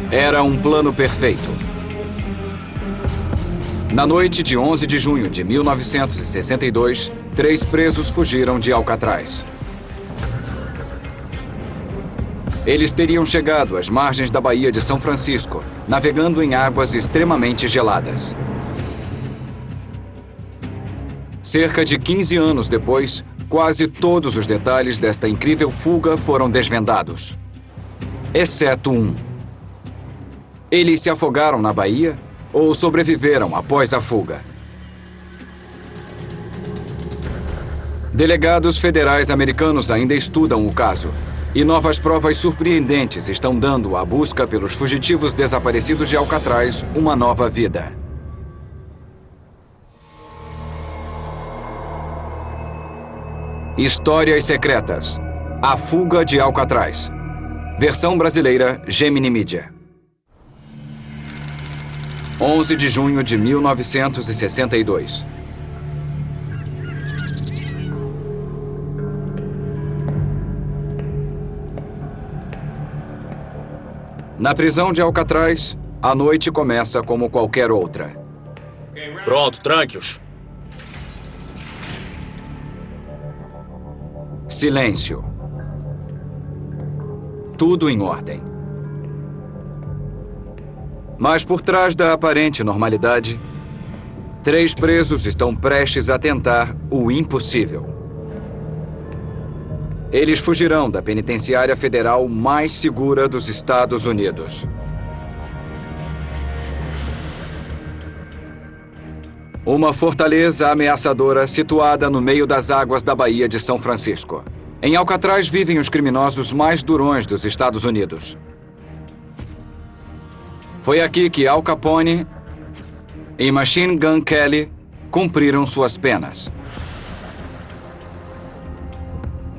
Era um plano perfeito. Na noite de 11 de junho de 1962, 3 presos fugiram de Alcatraz. Eles teriam chegado às margens da Baía de São Francisco, navegando em águas extremamente geladas. Cerca de 15 anos depois, quase todos os detalhes desta incrível fuga foram desvendados. Exceto um. Eles se afogaram na baía ou sobreviveram após a fuga? Delegados federais americanos ainda estudam o caso, e novas provas surpreendentes estão dando à busca pelos fugitivos desaparecidos de Alcatraz uma nova vida. Histórias Secretas. A Fuga de Alcatraz. Versão brasileira, Gemini Mídia. 11 de junho de 1962. Na prisão de Alcatraz, a noite começa como qualquer outra. Pronto, tranque-os. Silêncio. Tudo em ordem. Mas por trás da aparente normalidade, 3 presos estão prestes a tentar o impossível. Eles fugirão da penitenciária federal mais segura dos Estados Unidos. Uma fortaleza ameaçadora situada no meio das águas da Baía de São Francisco. Em Alcatraz vivem os criminosos mais durões dos Estados Unidos. Foi aqui que Al Capone e Machine Gun Kelly cumpriram suas penas.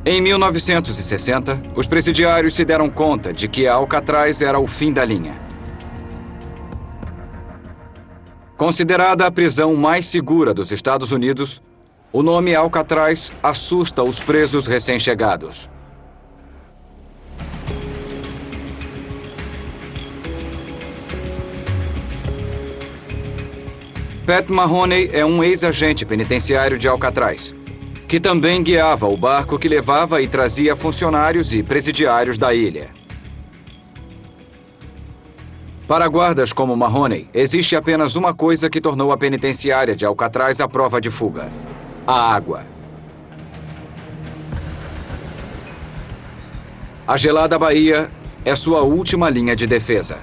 Em 1960, os presidiários se deram conta de que Alcatraz era o fim da linha. Considerada a prisão mais segura dos Estados Unidos, o nome Alcatraz assusta os presos recém-chegados. Pat Mahoney é um ex-agente penitenciário de Alcatraz, que também guiava o barco que levava e trazia funcionários e presidiários da ilha. Para guardas como Mahoney, existe apenas uma coisa que tornou a penitenciária de Alcatraz à prova de fuga: a água. A gelada baía é sua última linha de defesa.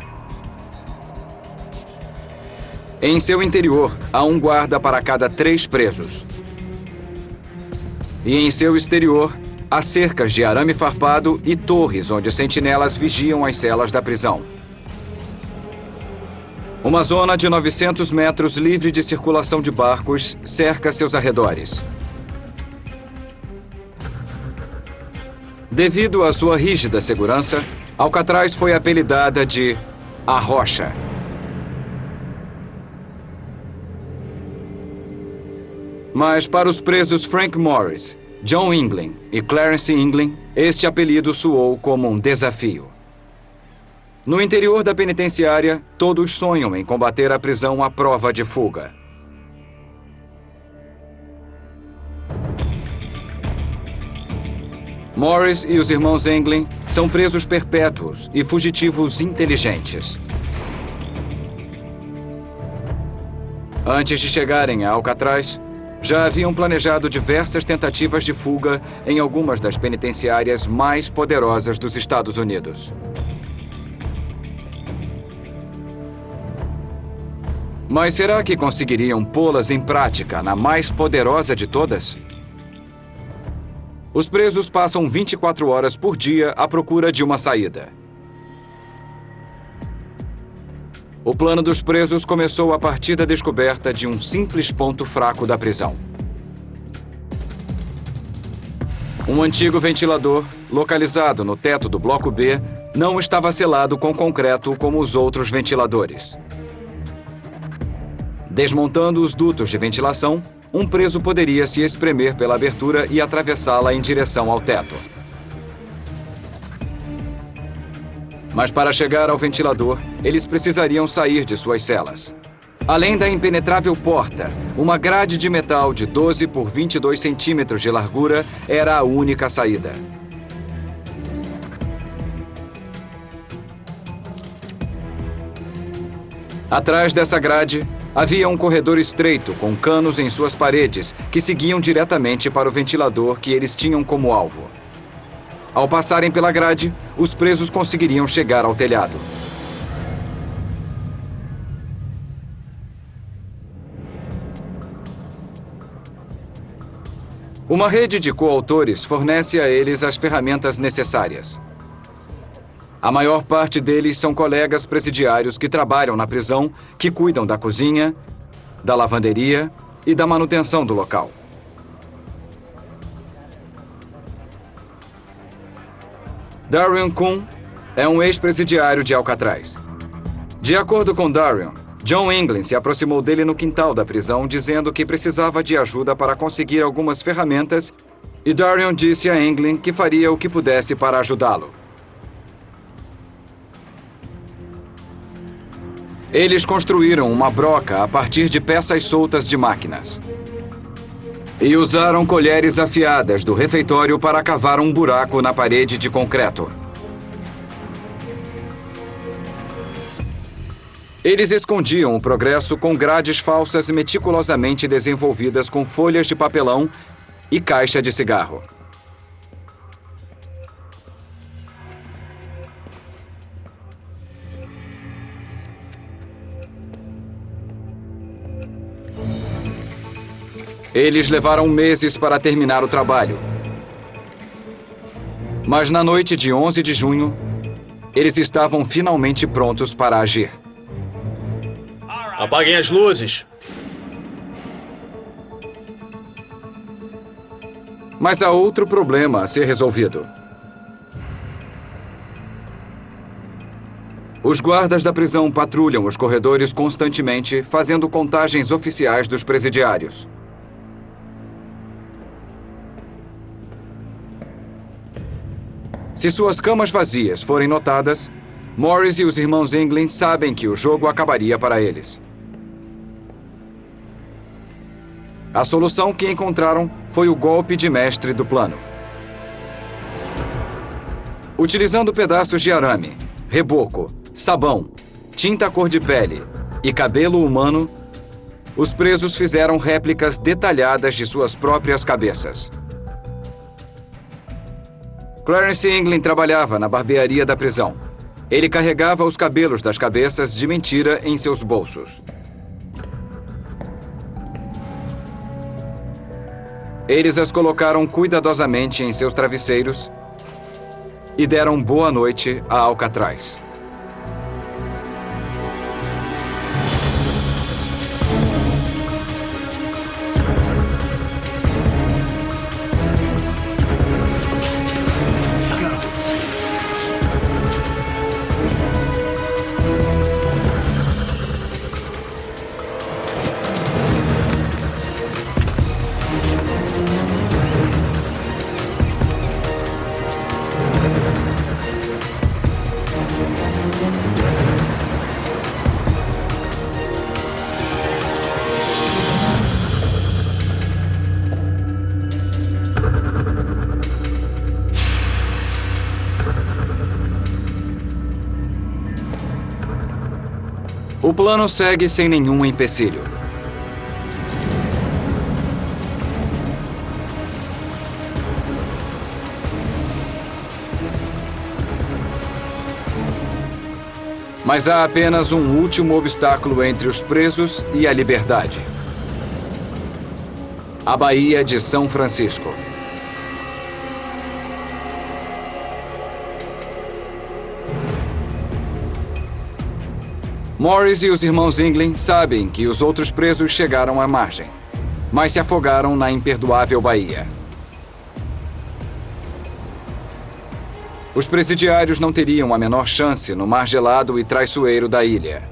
Em seu interior, há um guarda para cada 3 presos. E em seu exterior, há cercas de arame farpado e torres onde sentinelas vigiam as celas da prisão. Uma zona de 900 metros livre de circulação de barcos cerca seus arredores. Devido à sua rígida segurança, Alcatraz foi apelidada de A Rocha. Mas para os presos Frank Morris, John England e Clarence England, este apelido soou como um desafio. No interior da penitenciária, todos sonham em combater a prisão à prova de fuga. Morris e os irmãos England são presos perpétuos e fugitivos inteligentes. Antes de chegarem a Alcatraz, já haviam planejado diversas tentativas de fuga em algumas das penitenciárias mais poderosas dos Estados Unidos. Mas será que conseguiriam pô-las em prática na mais poderosa de todas? Os presos passam 24 horas por dia à procura de uma saída. O plano dos presos começou a partir da descoberta de um simples ponto fraco da prisão. Um antigo ventilador, localizado no teto do bloco B, não estava selado com concreto como os outros ventiladores. Desmontando os dutos de ventilação, um preso poderia se espremer pela abertura e atravessá-la em direção ao teto. Mas para chegar ao ventilador, eles precisariam sair de suas celas. Além da impenetrável porta, uma grade de metal de 12 por 22 centímetros de largura era a única saída. Atrás dessa grade, havia um corredor estreito com canos em suas paredes que seguiam diretamente para o ventilador que eles tinham como alvo. Ao passarem pela grade, os presos conseguiriam chegar ao telhado. Uma rede de coautores fornece a eles as ferramentas necessárias. A maior parte deles são colegas presidiários que trabalham na prisão, que cuidam da cozinha, da lavanderia e da manutenção do local. Darion Kuhn é um ex-presidiário de Alcatraz. De acordo com Darion, John Englin se aproximou dele no quintal da prisão, dizendo que precisava de ajuda para conseguir algumas ferramentas, e Darion disse a Englin que faria o que pudesse para ajudá-lo. Eles construíram uma broca a partir de peças soltas de máquinas. E usaram colheres afiadas do refeitório para cavar um buraco na parede de concreto. Eles escondiam o progresso com grades falsas meticulosamente desenvolvidas com folhas de papelão e caixa de cigarro. Eles levaram meses para terminar o trabalho. Mas na noite de 11 de junho, eles estavam finalmente prontos para agir. Apaguem as luzes. Mas há outro problema a ser resolvido. Os guardas da prisão patrulham os corredores constantemente, fazendo contagens oficiais dos presidiários. Se suas camas vazias forem notadas, Morris e os irmãos Englin sabem que o jogo acabaria para eles. A solução que encontraram foi o golpe de mestre do plano. Utilizando pedaços de arame, reboco, sabão, tinta cor de pele e cabelo humano, os presos fizeram réplicas detalhadas de suas próprias cabeças. Clarence Englin trabalhava na barbearia da prisão. Ele carregava os cabelos das cabeças de mentira em seus bolsos. Eles as colocaram cuidadosamente em seus travesseiros e deram boa noite a Alcatraz. O plano segue sem nenhum empecilho. Mas há apenas um último obstáculo entre os presos e a liberdade: a Baía de São Francisco. Morris e os irmãos Englin sabem que os outros presos chegaram à margem, mas se afogaram na imperdoável baía. Os presidiários não teriam a menor chance no mar gelado e traiçoeiro da ilha.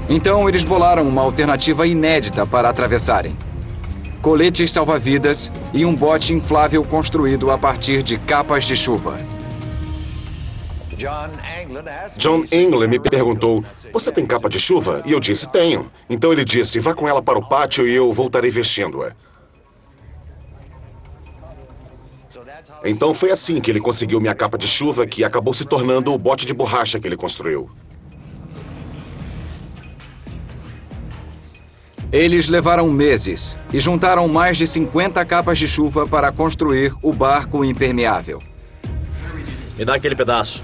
Então eles bolaram uma alternativa inédita para atravessarem. coletes salva-vidas e um bote inflável construído a partir de capas de chuva. John England me perguntou, você tem capa de chuva? E eu disse, tenho. Então ele disse, vá com ela para o pátio e eu voltarei vestindo-a. Então foi assim que ele conseguiu minha capa de chuva, que acabou se tornando o bote de borracha que ele construiu. Eles levaram meses e juntaram mais de 50 capas de chuva para construir o barco impermeável. Me dá aquele pedaço.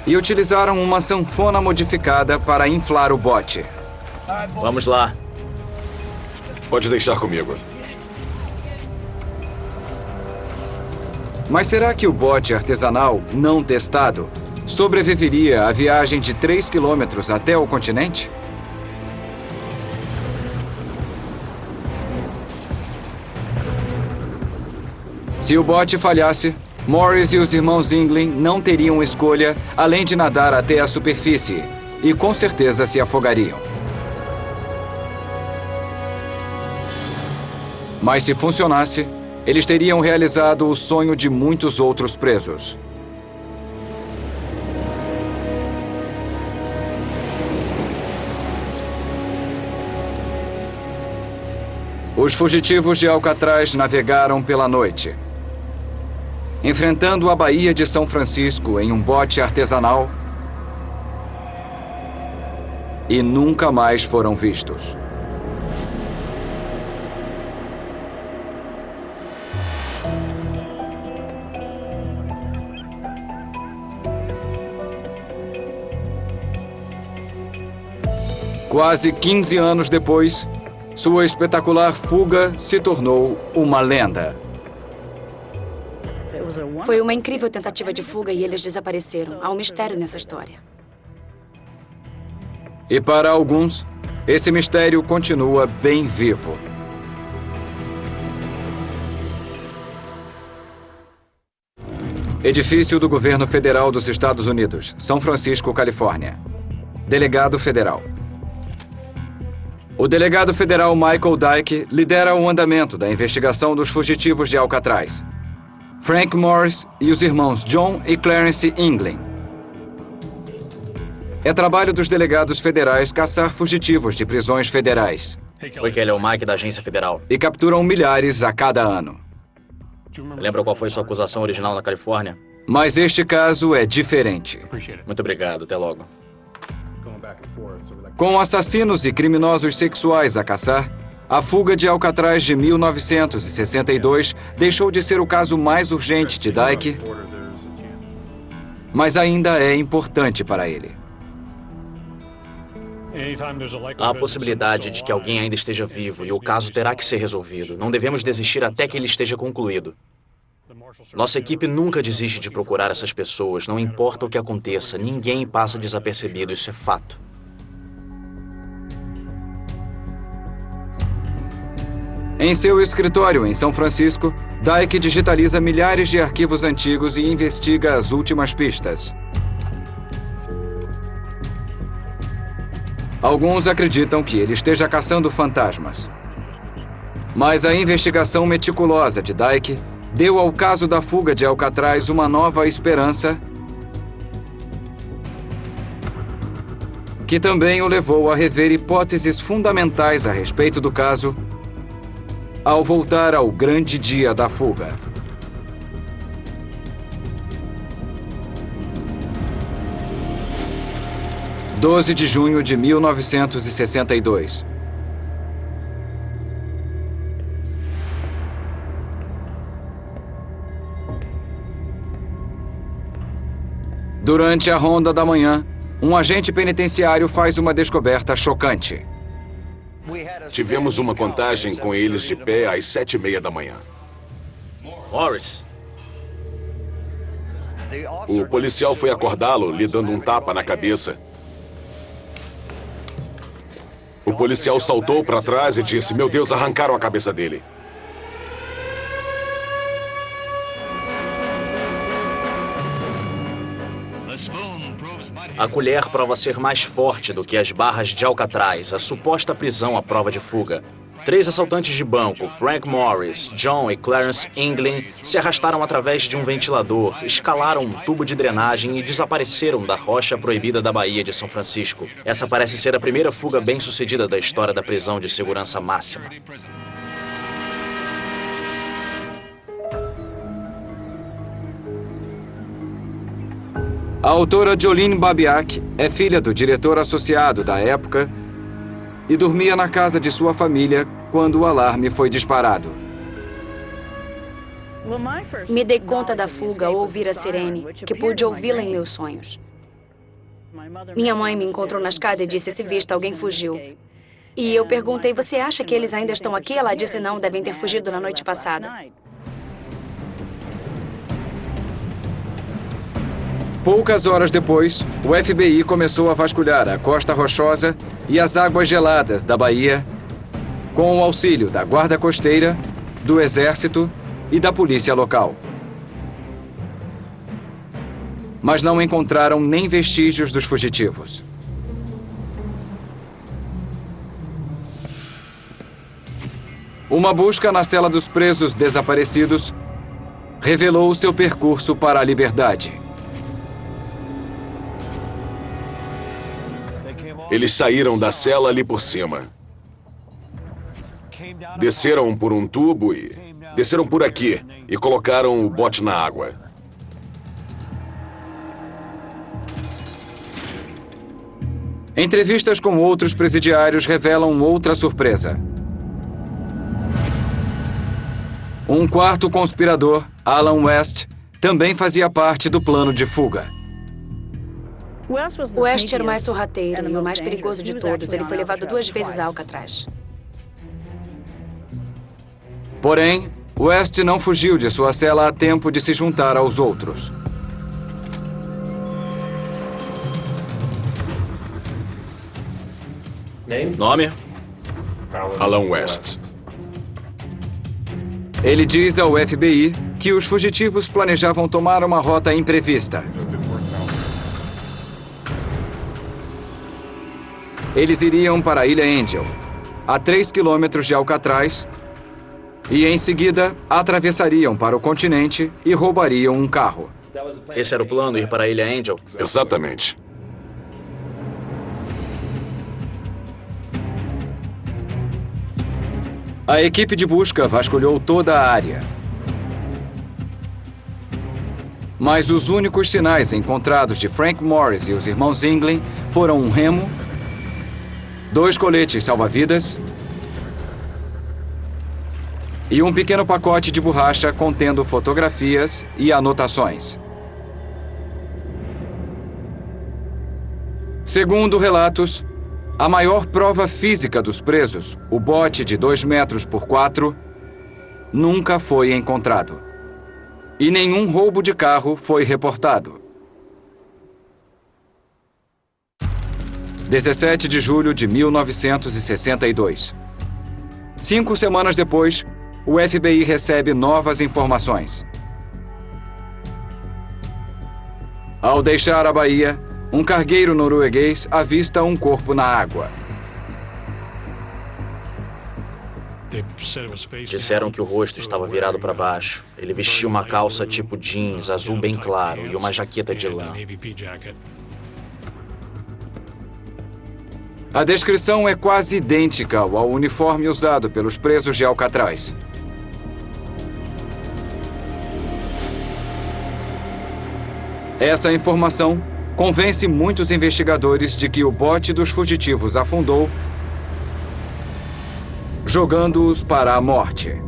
E utilizaram uma sanfona modificada para inflar o bote. Vamos lá. Pode deixar comigo. Mas será que o bote artesanal, não testado, sobreviveria à viagem de 3 quilômetros até o continente? Se o bote falhasse, Morris e os irmãos England não teriam escolha além de nadar até a superfície e com certeza se afogariam. Mas se funcionasse, eles teriam realizado o sonho de muitos outros presos. Os fugitivos de Alcatraz navegaram pela noite, enfrentando a Baía de São Francisco em um bote artesanal, e nunca mais foram vistos. Quase 15 anos depois, sua espetacular fuga se tornou uma lenda. Foi uma incrível tentativa de fuga e eles desapareceram. Há um mistério nessa história. E para alguns, esse mistério continua bem vivo. Edifício do Governo Federal dos Estados Unidos, São Francisco, Califórnia. Delegado Federal. O delegado federal Michael Dyke lidera o andamento da investigação dos fugitivos de Alcatraz. Frank Morris e os irmãos John e Clarence England. É trabalho dos delegados federais caçar fugitivos de prisões federais. Oi, Kelly, é o Mike da Agência Federal. E capturam milhares a cada ano. Lembra qual foi sua acusação original na Califórnia? Mas este caso é diferente. Muito obrigado, até logo. Com assassinos e criminosos sexuais a caçar, a fuga de Alcatraz de 1962 deixou de ser o caso mais urgente de Dyke, mas ainda é importante para ele. Há a possibilidade de que alguém ainda esteja vivo e o caso terá que ser resolvido. Não devemos desistir até que ele esteja concluído. Nossa equipe nunca desiste de procurar essas pessoas, não importa o que aconteça, ninguém passa desapercebido, isso é fato. Em seu escritório em São Francisco, Dyke digitaliza milhares de arquivos antigos e investiga as últimas pistas. Alguns acreditam que ele esteja caçando fantasmas. Mas a investigação meticulosa de Dyke deu ao caso da fuga de Alcatraz uma nova esperança, que também o levou a rever hipóteses fundamentais a respeito do caso ao voltar ao grande dia da fuga. – 12 de junho de 1962. Durante a ronda da manhã, um agente penitenciário faz uma descoberta chocante. Tivemos uma contagem com eles de pé às 7h30 da manhã. Morris. O policial foi acordá-lo, lhe dando um tapa na cabeça. O policial saltou para trás e disse, meu Deus, arrancaram a cabeça dele. A colher prova ser mais forte do que as barras de Alcatraz, a suposta prisão à prova de fuga. 3 assaltantes de banco, Frank Morris, John e Clarence England, se arrastaram através de um ventilador, escalaram um tubo de drenagem e desapareceram da rocha proibida da Baía de São Francisco. Essa parece ser a primeira fuga bem-sucedida da história da prisão de segurança máxima. A autora Jolene Babiak é filha do diretor associado da época e dormia na casa de sua família quando o alarme foi disparado. Me dei conta da fuga ao ouvir a sirene, que pude ouvi-la em meus sonhos. Minha mãe me encontrou na escada e disse: "Se vista, alguém fugiu." E eu perguntei: "Você acha que eles ainda estão aqui?" Ela disse: "Não, devem ter fugido na noite passada." Poucas horas depois, o FBI começou a vasculhar a costa rochosa e as águas geladas da Bahia, com o auxílio da Guarda Costeira, do Exército e da polícia local. Mas não encontraram nem vestígios dos fugitivos. Uma busca na cela dos presos desaparecidos revelou seu percurso para a liberdade. Eles saíram da cela ali por cima. Desceram por um tubo e desceram por aqui e colocaram o bote na água. Entrevistas com outros presidiários revelam outra surpresa. Um quarto conspirador, Alan West, também fazia parte do plano de fuga. West era o mais sorrateiro e o mais perigoso de todos. Ele foi levado 2 vezes a Alcatraz. Porém, West não fugiu de sua cela a tempo de se juntar aos outros. Nome? Alan West. Ele diz ao FBI que os fugitivos planejavam tomar uma rota imprevista. Eles iriam para a Ilha Angel, a 3 quilômetros de Alcatraz, e em seguida atravessariam para o continente e roubariam um carro. Esse era o plano, ir para a Ilha Angel? Exatamente. A equipe de busca vasculhou toda a área. Mas os únicos sinais encontrados de Frank Morris e os irmãos England foram um remo, 2 coletes salva-vidas e um pequeno pacote de borracha contendo fotografias e anotações. Segundo relatos, a maior prova física dos presos, o bote de 2 metros por 4, nunca foi encontrado. E nenhum roubo de carro foi reportado. 17 de julho de 1962. 5 semanas depois, o FBI recebe novas informações. Ao deixar a Bahia, um cargueiro norueguês avista um corpo na água. Disseram que o rosto estava virado para baixo. Ele vestia uma calça tipo jeans, azul bem claro, e uma jaqueta de lã. A descrição é quase idêntica ao uniforme usado pelos presos de Alcatraz. Essa informação convence muitos investigadores de que o bote dos fugitivos afundou, jogando-os para a morte.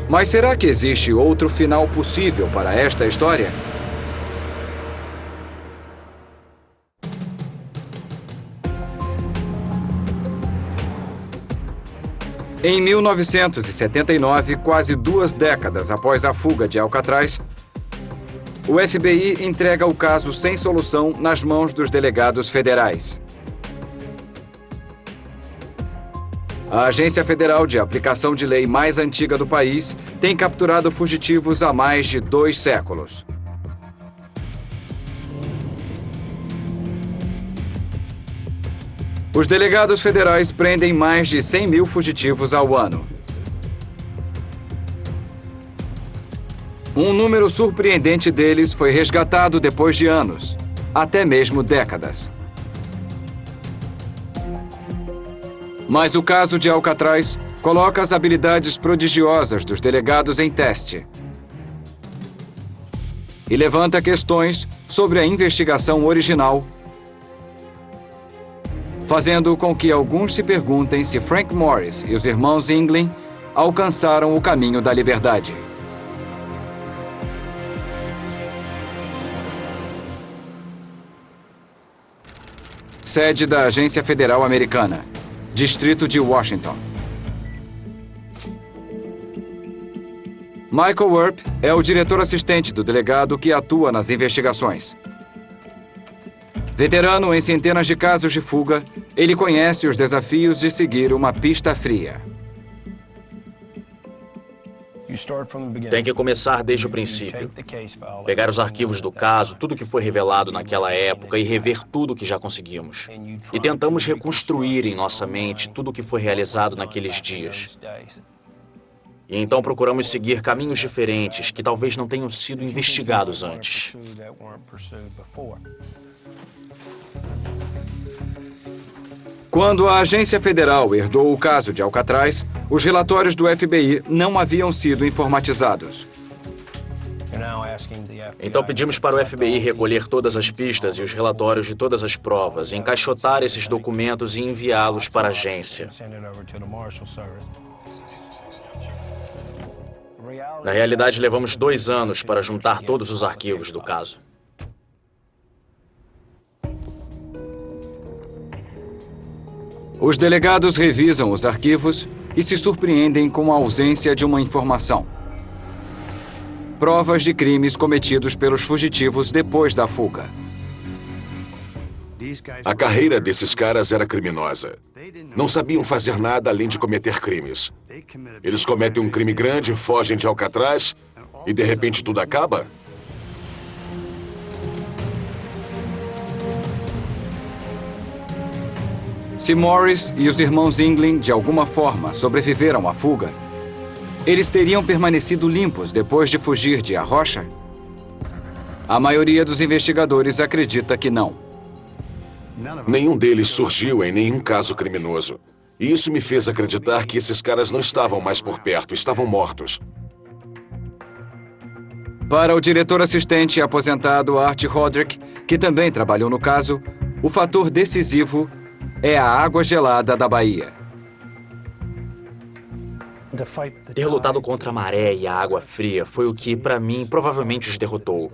Mas será que existe outro final possível para esta história? Em 1979, quase 2 décadas após a fuga de Alcatraz, o FBI entrega o caso sem solução nas mãos dos delegados federais. A Agência Federal de Aplicação de Lei mais antiga do país tem capturado fugitivos há mais de 2 séculos. Os delegados federais prendem mais de 100 mil fugitivos ao ano. Um número surpreendente deles foi resgatado depois de anos, até mesmo décadas. Mas o caso de Alcatraz coloca as habilidades prodigiosas dos delegados em teste e levanta questões sobre a investigação original, fazendo com que alguns se perguntem se Frank Morris e os irmãos Inglin alcançaram o caminho da liberdade. Sede da Agência Federal Americana, Distrito de Washington. Michael Earp é o diretor assistente do delegado que atua nas investigações. Veterano em centenas de casos de fuga, ele conhece os desafios de seguir uma pista fria. Tem que começar desde o princípio. Pegar os arquivos do caso, tudo que foi revelado naquela época e rever tudo que já conseguimos. E tentamos reconstruir em nossa mente tudo o que foi realizado naqueles dias. E então procuramos seguir caminhos diferentes que talvez não tenham sido investigados antes. Quando a Agência Federal herdou o caso de Alcatraz, os relatórios do FBI não haviam sido informatizados. Então pedimos para o FBI recolher todas as pistas e os relatórios de todas as provas, encaixotar esses documentos e enviá-los para a agência. Na realidade, levamos 2 anos para juntar todos os arquivos do caso. Os delegados revisam os arquivos e se surpreendem com a ausência de uma informação. Provas de crimes cometidos pelos fugitivos depois da fuga. A carreira desses caras era criminosa. Não sabiam fazer nada além de cometer crimes. Eles cometem um crime grande, fogem de Alcatraz e de repente tudo acaba? Se Morris e os irmãos Inglin, de alguma forma, sobreviveram à fuga, eles teriam permanecido limpos depois de fugir de A Rocha? A maioria dos investigadores acredita que não. Nenhum deles surgiu em nenhum caso criminoso. E isso me fez acreditar que esses caras não estavam mais por perto, estavam mortos. Para o diretor assistente aposentado Art Roderick, que também trabalhou no caso, o fator decisivo é a água gelada da Bahia. Ter lutado contra a maré e a água fria foi o que, para mim, provavelmente os derrotou.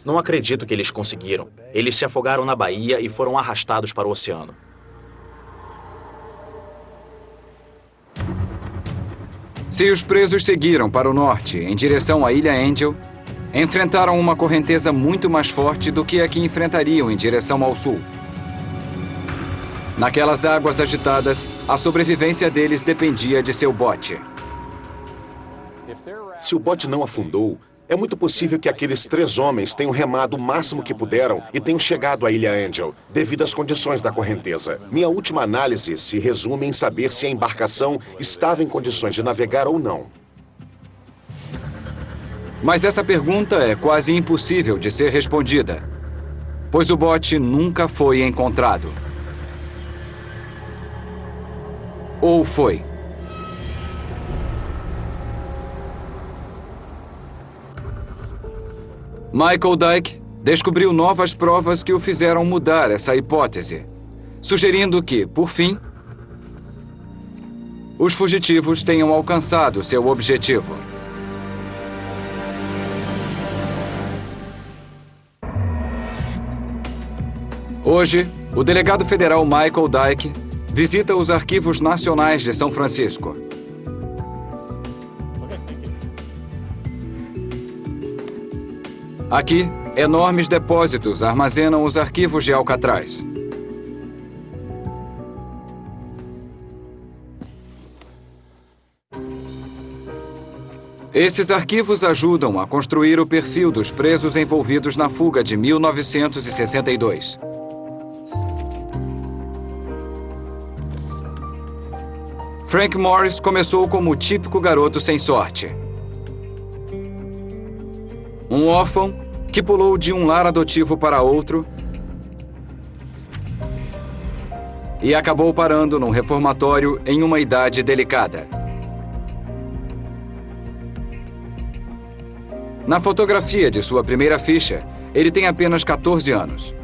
Não acredito que eles conseguiram. Eles se afogaram na Bahia e foram arrastados para o oceano. Se os presos seguiram para o norte, em direção à Ilha Angel, enfrentaram uma correnteza muito mais forte do que a que enfrentariam em direção ao sul. Naquelas águas agitadas, a sobrevivência deles dependia de seu bote. Se o bote não afundou, é muito possível que aqueles 3 homens tenham remado o máximo que puderam e tenham chegado à Ilha Angel, devido às condições da correnteza. Minha última análise se resume em saber se a embarcação estava em condições de navegar ou não. Mas essa pergunta é quase impossível de ser respondida, pois o bote nunca foi encontrado. Ou foi? Michael Dyke descobriu novas provas que o fizeram mudar essa hipótese, sugerindo que, por fim, os fugitivos tenham alcançado seu objetivo. Hoje, o delegado federal Michael Dyke visita os arquivos nacionais de São Francisco. Aqui, enormes depósitos armazenam os arquivos de Alcatraz. Esses arquivos ajudam a construir o perfil dos presos envolvidos na fuga de 1962. Frank Morris começou como o típico garoto sem sorte. Um órfão que pulou de um lar adotivo para outro e acabou parando num reformatório em uma idade delicada. Na fotografia de sua primeira ficha, ele tem apenas 14 anos.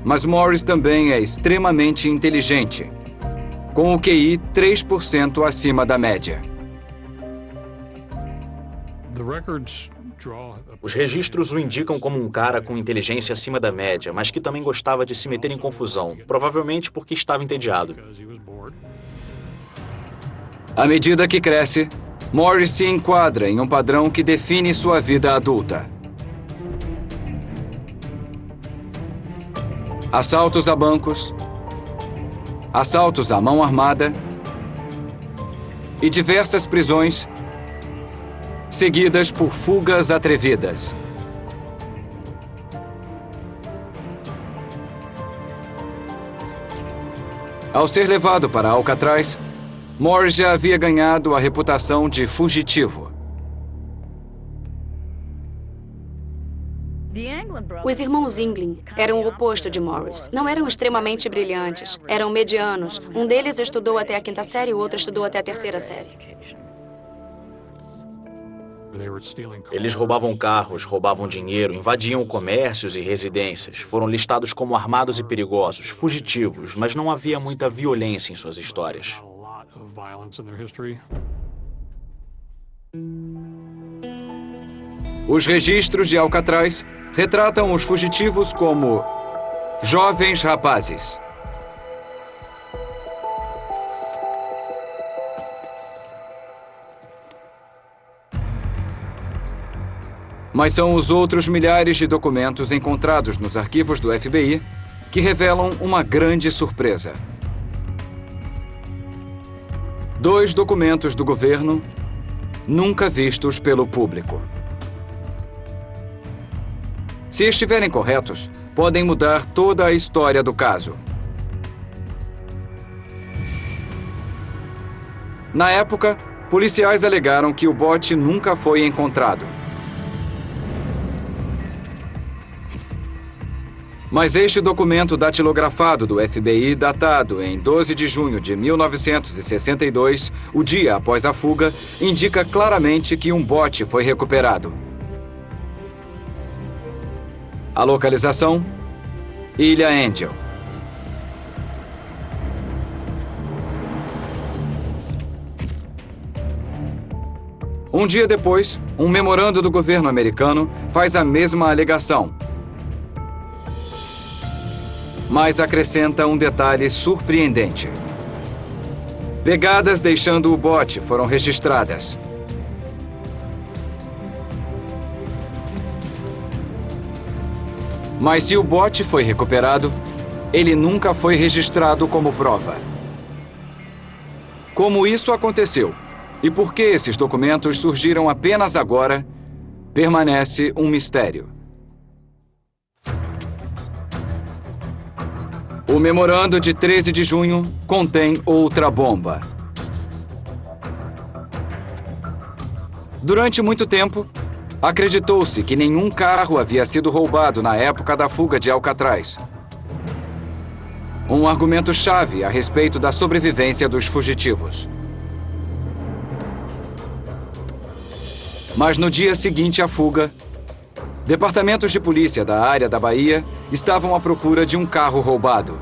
Mas Morris também é extremamente inteligente, com o QI 3% acima da média. Os registros o indicam como um cara com inteligência acima da média, mas que também gostava de se meter em confusão, provavelmente porque estava entediado. À medida que cresce, Morris se enquadra em um padrão que define sua vida adulta. Assaltos a bancos, assaltos à mão armada e diversas prisões, seguidas por fugas atrevidas. Ao ser levado para Alcatraz, Morris já havia ganhado a reputação de fugitivo. Os irmãos Englin eram o oposto de Morris. Não eram extremamente brilhantes, eram medianos. Um deles estudou até a 5ª série e o outro estudou até a 3ª série. Eles roubavam carros, roubavam dinheiro, invadiam comércios e residências. Foram listados como armados e perigosos, fugitivos, mas não havia muita violência em suas histórias. Os registros de Alcatraz retratam os fugitivos como jovens rapazes. Mas são os outros milhares de documentos encontrados nos arquivos do FBI que revelam uma grande surpresa. 2 documentos do governo nunca vistos pelo público. Se estiverem corretos, podem mudar toda a história do caso. Na época, policiais alegaram que o bote nunca foi encontrado. Mas este documento datilografado do FBI, datado em 12 de junho de 1962, o dia após a fuga, indica claramente que um bote foi recuperado. A localização: Ilha Angel. Um dia depois, um memorando do governo americano faz a mesma alegação, mas acrescenta um detalhe surpreendente. Pegadas deixando o bote foram registradas. Mas se o bote foi recuperado, ele nunca foi registrado como prova. Como isso aconteceu e por que esses documentos surgiram apenas agora, permanece um mistério. O memorando de 13 de junho contém outra bomba. Durante muito tempo, acreditou-se que nenhum carro havia sido roubado na época da fuga de Alcatraz. Um argumento-chave a respeito da sobrevivência dos fugitivos. Mas no dia seguinte à fuga, departamentos de polícia da área da Bahia estavam à procura de um carro roubado.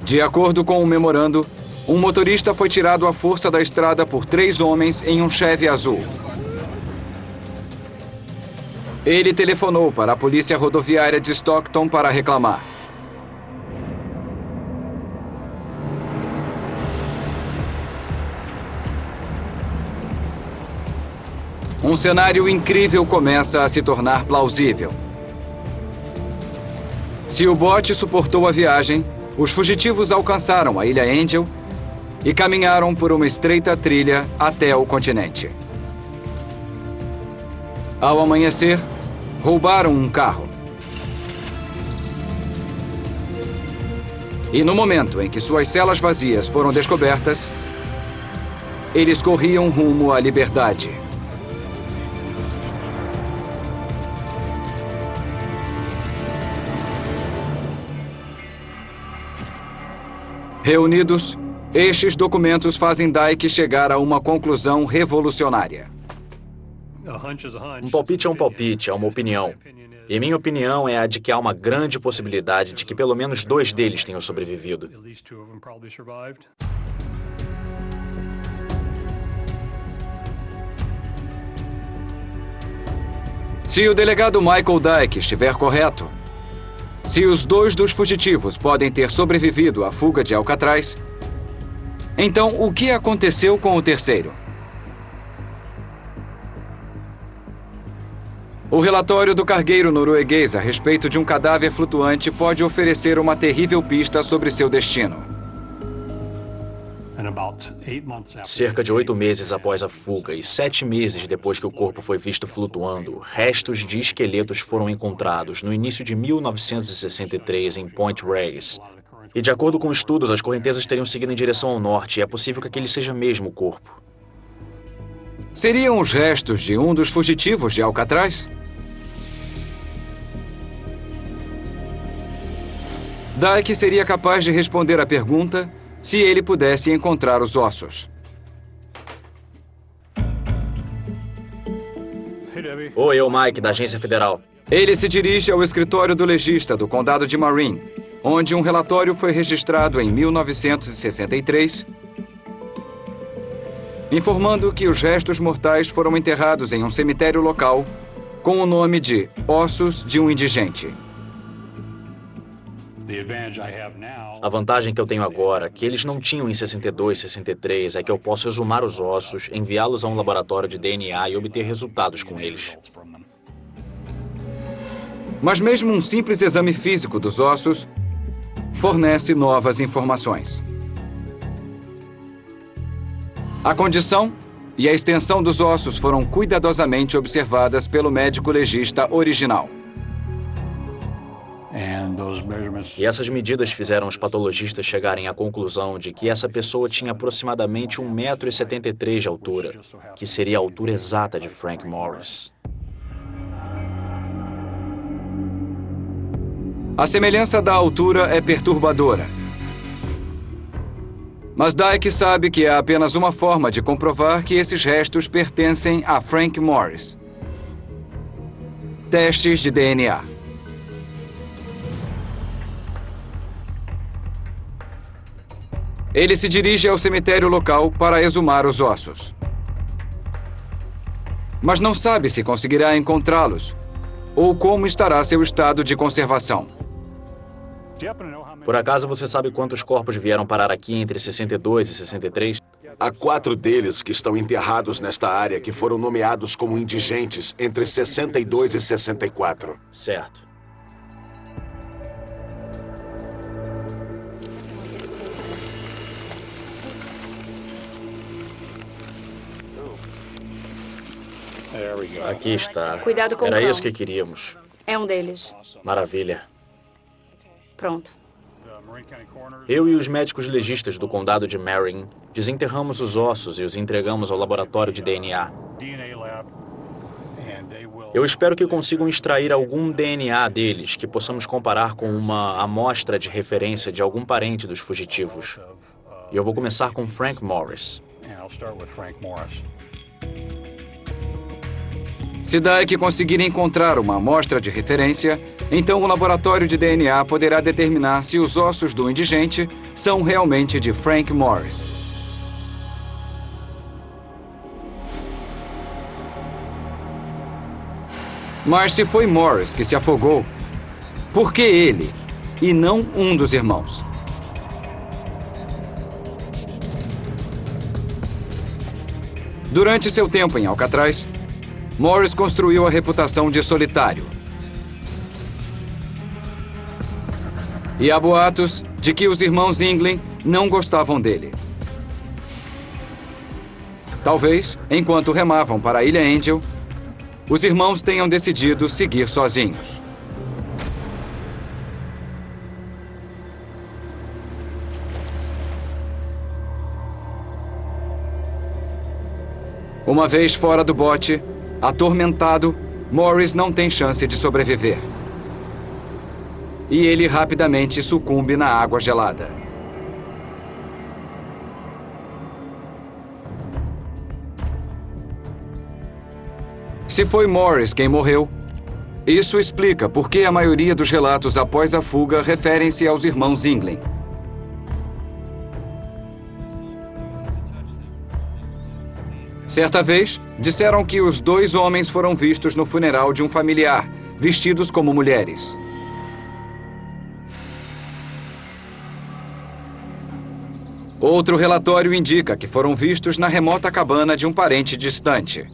De acordo com o memorando, um motorista foi tirado à força da estrada por 3 homens em um Chevy azul. Ele telefonou para a polícia rodoviária de Stockton para reclamar. Um cenário incrível começa a se tornar plausível. Se o bote suportou a viagem, Os fugitivos alcançaram a Ilha Angel e caminharam por uma estreita trilha até o continente. Ao amanhecer, roubaram um carro. E no momento em que suas celas vazias foram descobertas, eles corriam rumo à liberdade. Reunidos, estes documentos fazem Dyke chegar a uma conclusão revolucionária. Um palpite é um palpite, é uma opinião. E minha opinião é a de que há uma grande possibilidade de que pelo menos 2 deles tenham sobrevivido. Se o delegado Michael Dyke estiver correto, se os 2 dos fugitivos podem ter sobrevivido à fuga de Alcatraz, então o que aconteceu com o terceiro? O relatório do cargueiro norueguês a respeito de um cadáver flutuante pode oferecer uma terrível pista sobre seu destino. Cerca de 8 meses após a fuga e 7 meses depois que o corpo foi visto flutuando, restos de esqueletos foram encontrados no início de 1963 em Point Reyes. E de acordo com estudos, as correntezas teriam seguido em direção ao norte e é possível que aquele seja mesmo o corpo. Seriam os restos de um dos fugitivos de Alcatraz? Dyke seria capaz de responder à pergunta se ele pudesse encontrar os ossos. Oi, eu, Mike, da Agência Federal. Ele se dirige ao escritório do legista do condado de Marin, onde um relatório foi registrado em 1963, informando que os restos mortais foram enterrados em um cemitério local com o nome de Ossos de um Indigente. A vantagem que eu tenho agora, que eles não tinham em 62, 63, é que eu posso exumar os ossos, enviá-los a um laboratório de DNA e obter resultados com eles. Mas mesmo um simples exame físico dos ossos fornece novas informações. A condição e a extensão dos ossos foram cuidadosamente observadas pelo médico legista original. E essas medidas fizeram os patologistas chegarem à conclusão de que essa pessoa tinha aproximadamente 1,73 m de altura, que seria a altura exata de Frank Morris. A semelhança da altura é perturbadora. Mas Dyke sabe que há apenas uma forma de comprovar que esses restos pertencem a Frank Morris: testes de DNA. Ele se dirige ao cemitério local para exumar os ossos. Mas não sabe se conseguirá encontrá-los ou como estará seu estado de conservação. Por acaso você sabe quantos corpos vieram parar aqui entre 62 e 63? Há 4 deles que estão enterrados nesta área que foram nomeados como indigentes entre 62 e 64. Certo. Aqui está. Cuidado com o Era cão. isso que queríamos. É um deles. Maravilha. Pronto. Eu e os médicos legistas do condado de Marin desenterramos os ossos e os entregamos ao laboratório de DNA. Eu espero que consigam extrair algum DNA deles que possamos comparar com uma amostra de referência de algum parente dos fugitivos. E eu vou começar com Frank Morris. Se Dyke conseguir encontrar uma amostra de referência, então o laboratório de DNA poderá determinar se os ossos do indigente são realmente de Frank Morris. Mas se foi Morris que se afogou, por que ele e não um dos irmãos? Durante seu tempo em Alcatraz, Morris construiu a reputação de solitário. E há boatos de que os irmãos Inglin não gostavam dele. Talvez, enquanto remavam para a Ilha Angel, os irmãos tenham decidido seguir sozinhos. Uma vez fora do bote, atormentado, Morris não tem chance de sobreviver. E ele rapidamente sucumbe na água gelada. Se foi Morris quem morreu, isso explica por que a maioria dos relatos após a fuga referem-se aos irmãos Inglin. Certa vez, disseram que os dois homens foram vistos no funeral de um familiar, vestidos como mulheres. Outro relatório indica que foram vistos na remota cabana de um parente distante.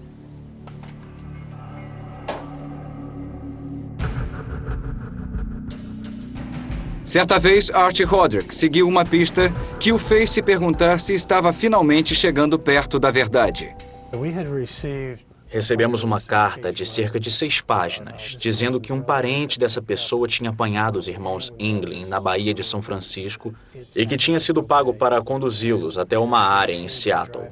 Certa vez, Archie Roderick seguiu uma pista que o fez se perguntar se estava finalmente chegando perto da verdade. Recebemos uma carta de cerca de 6 páginas, dizendo que um parente dessa pessoa tinha apanhado os irmãos Inglin na Baía de São Francisco e que tinha sido pago para conduzi-los até uma área em Seattle.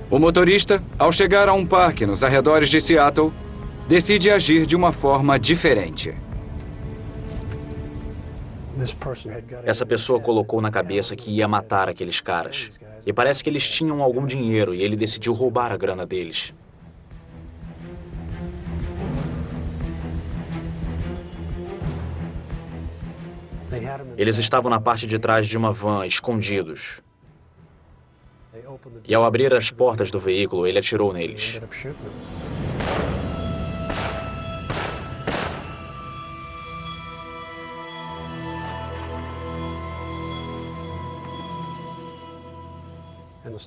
O motorista, ao chegar a um parque nos arredores de Seattle, decide agir de uma forma diferente. Essa pessoa colocou na cabeça que ia matar aqueles caras. E parece que eles tinham algum dinheiro e ele decidiu roubar a grana deles. Eles estavam na parte de trás de uma van, escondidos. E ao abrir as portas do veículo, ele atirou neles.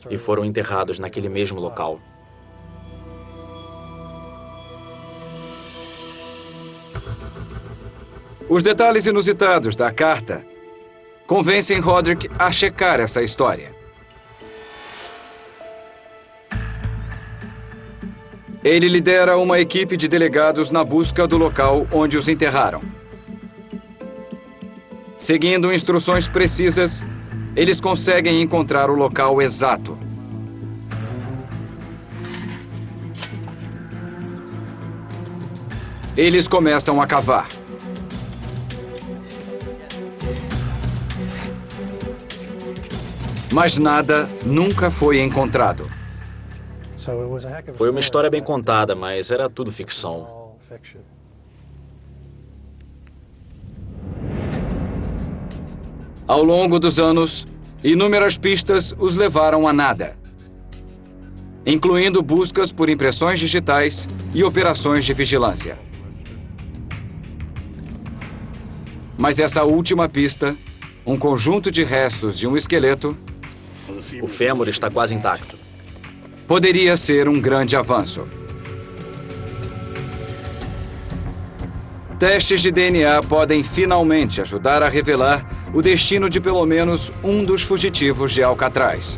E foram enterrados naquele mesmo local. Os detalhes inusitados da carta convencem Roderick a checar essa história. Ele lidera uma equipe de delegados na busca do local onde os enterraram. Seguindo instruções precisas, eles conseguem encontrar o local exato. Eles começam a cavar. Mas nada nunca foi encontrado. Foi uma história bem contada, mas era tudo ficção. Ao longo dos anos, inúmeras pistas os levaram a nada, incluindo buscas por impressões digitais e operações de vigilância. Mas essa última pista, um conjunto de restos de um esqueleto, O fêmur está quase intacto. poderia ser um grande avanço. Testes de DNA podem finalmente ajudar a revelar o destino de pelo menos um dos fugitivos de Alcatraz.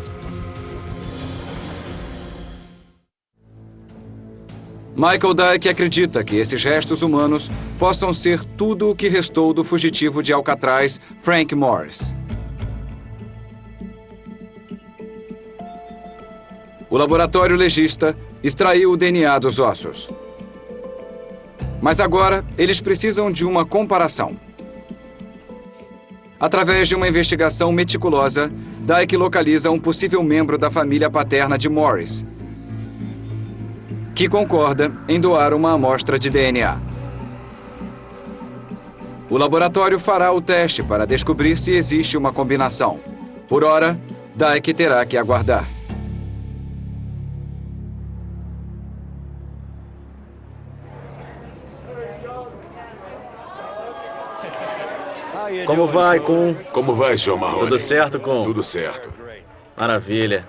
Michael Dyke acredita que esses restos humanos possam ser tudo o que restou do fugitivo de Alcatraz, Frank Morris. O laboratório legista extraiu o DNA dos ossos. Mas agora, eles precisam de uma comparação. Através de uma investigação meticulosa, Dyke localiza um possível membro da família paterna de Morris, que concorda em doar uma amostra de DNA. O laboratório fará o teste para descobrir se existe uma combinação. Por hora, Dyke terá que aguardar. Como vai, Kun? Como vai, Sr. Mahoney? Tudo certo, Kun? Tudo certo. Maravilha.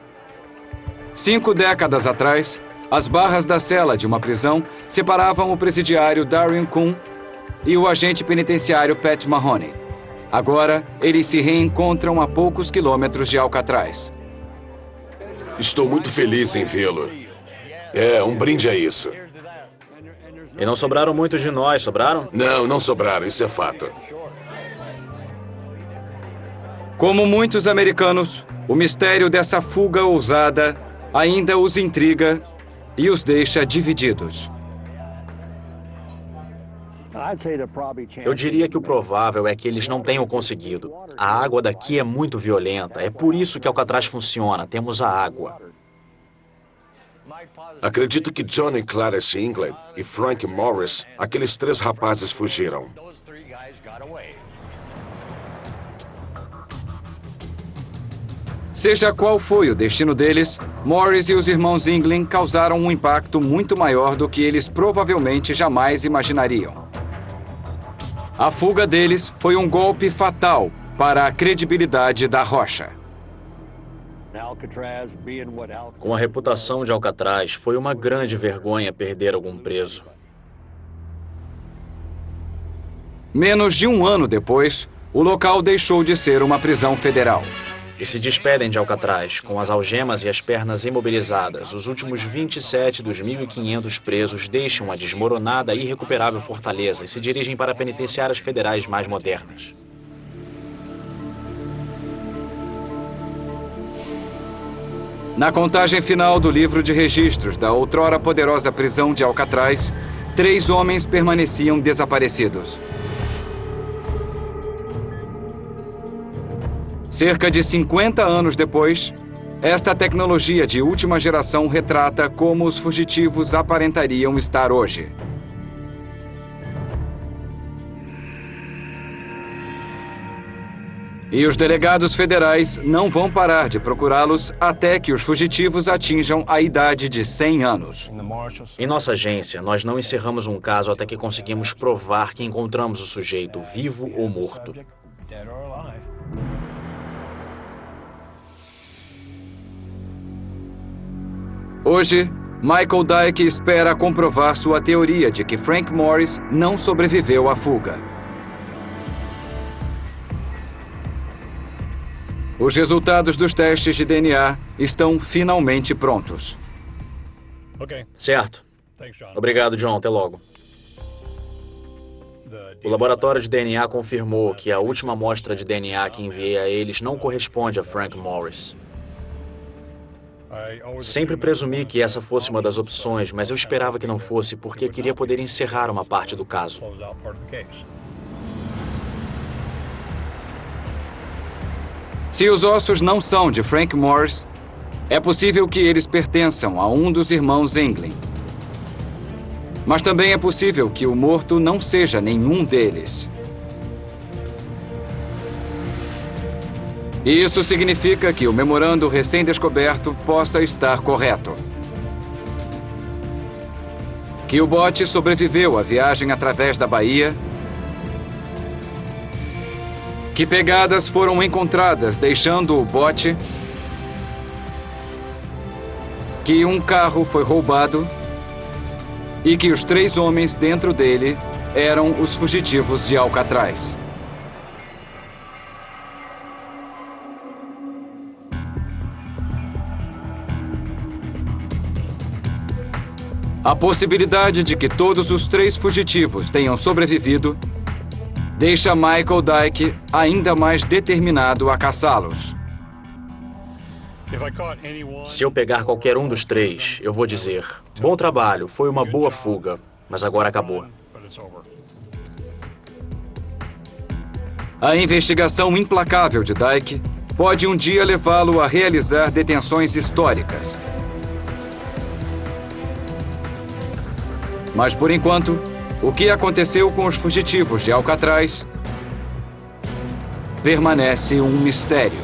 5 décadas atrás, As barras da cela de uma prisão separavam o presidiário Darian Kuhn e o agente penitenciário Pat Mahoney. Agora, eles se reencontram a poucos quilômetros de Alcatraz. Estou muito feliz em vê-lo. Um brinde a isso. E não sobraram muitos de nós, sobraram? Não sobraram, isso é fato. Como muitos americanos, o mistério dessa fuga ousada ainda os intriga e os deixa divididos. Eu diria que o provável é que eles não tenham conseguido. A água daqui é muito violenta. É por isso que Alcatraz funciona. Temos a água. Acredito que Johnny Clarence England e Frank Morris, aqueles 3 rapazes, fugiram. Seja qual foi o destino deles, Morris e os irmãos England causaram um impacto muito maior do que eles provavelmente jamais imaginariam. A fuga deles foi um golpe fatal para a credibilidade da Rocha. Com a reputação de Alcatraz, foi uma grande vergonha perder algum preso. Menos de um ano depois, o local deixou de ser uma prisão federal. E se despedem de Alcatraz, com as algemas e as pernas imobilizadas. Os últimos 27 dos 1.500 presos deixam a desmoronada e irrecuperável fortaleza e se dirigem para penitenciárias federais mais modernas. Na contagem final do livro de registros da outrora poderosa prisão de Alcatraz, 3 homens permaneciam desaparecidos. Cerca de 50 anos depois, esta tecnologia de última geração retrata como os fugitivos aparentariam estar hoje. E os delegados federais não vão parar de procurá-los até que os fugitivos atinjam a idade de 100 anos. Em nossa agência, nós não encerramos um caso até que conseguimos provar que encontramos o sujeito, vivo ou morto. Hoje, Michael Dyke espera comprovar sua teoria de que Frank Morris não sobreviveu à fuga. Os resultados dos testes de DNA estão finalmente prontos. Certo. Obrigado, John. Até logo. O laboratório de DNA confirmou que a última amostra de DNA que enviei a eles não corresponde a Frank Morris. Sempre presumi que essa fosse uma das opções, mas eu esperava que não fosse porque queria poder encerrar uma parte do caso. Se os ossos não são de Frank Morris, é possível que eles pertençam a um dos irmãos England. Mas também é possível que o morto não seja nenhum deles. E isso significa que o memorando recém-descoberto possa estar correto. Que o bote sobreviveu à viagem através da Bahia. Que pegadas foram encontradas deixando o bote. Que um carro foi roubado. E que os 3 homens dentro dele eram os fugitivos de Alcatraz. A possibilidade de que todos os 3 fugitivos tenham sobrevivido deixa Michael Dyke ainda mais determinado a caçá-los. Se eu pegar qualquer um dos 3, eu vou dizer: bom trabalho, foi uma boa fuga, mas agora acabou. A investigação implacável de Dyke pode um dia levá-lo a realizar detenções históricas. Mas, por enquanto, o que aconteceu com os fugitivos de Alcatraz permanece um mistério.